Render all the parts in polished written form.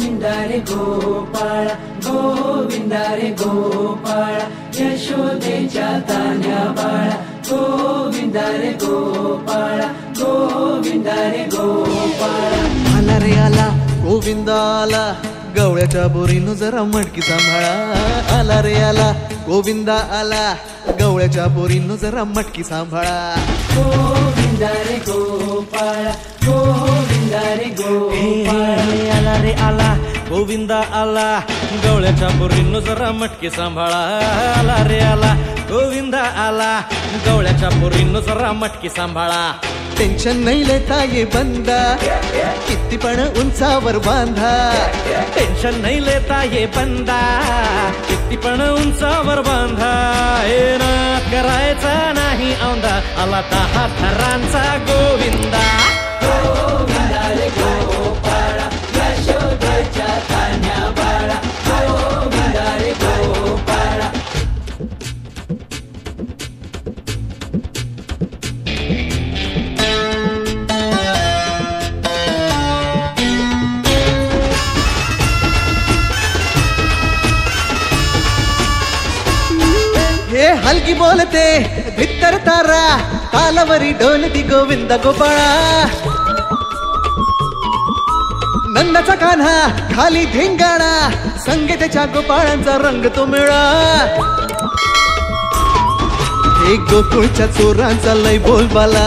गोविंदा रे गोपाळा गोविंदा रे गोपाळा यशोदेच्या तान्या बाळा गोविंदा रे गोपाळा गोविंदा रे गोपाळा आला रे आला गोविंदा आला गवळ्याच्या बोरीनं जरा मटकी सांभाळा आला रे आला गोविंदा आला गवळ्याच्या बोरीनं जरा मटकी सांभाळा गोविंदा रे गोपाळा गोविंदा रे गोपाळा आला रे आला गोविंदा आला गवळ्याच्या बोरीनं जरा मटकी सांभाळा आला रे आला गोविंदा आला गवळ्याच्या बोरीनं जरा मटकी सांभाळा टेन्शन नाही लेता ये बंदा किती पण उंचावर बांधा टेन्शन नाही लेता ये बंदा किती पण उंचावर बांधा हे नाद करायचा नाही औंधा आला 10 थरांचा गोविंदा गोविंदा रे गोपाळा यशोदेच्या तान्या बाळा गोविंदा रे गोपाळा हे हलकी बोलते भित्तर तारा तालावरी डोलती गोविंद गोपाळा नंदाचा कान्हा खाली धिंगाणा संगीताच्या गोपाळांचा रंग तो मिळा हे गोकुळच्या चोरांचा लय बोलबाला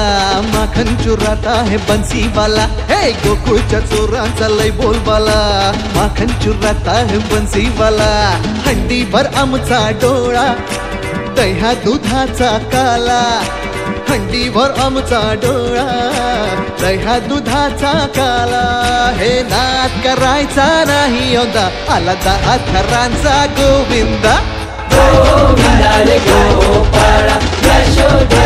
माखन चुरात आहे बन्सीवाला हे गोकुळच्या चोरांचा लय बोलबाला माखन चुरात आहे बन्सीवाला हंडीभर आमचा डोळा दह्या दुधाचा काला हंडीभर आमचा डोळा दह्या दुधाचा काला हे नाद करायचा नाही होता आला 10 थरांचा गोविंदा गोविंदा रे गोपाळा यशोदे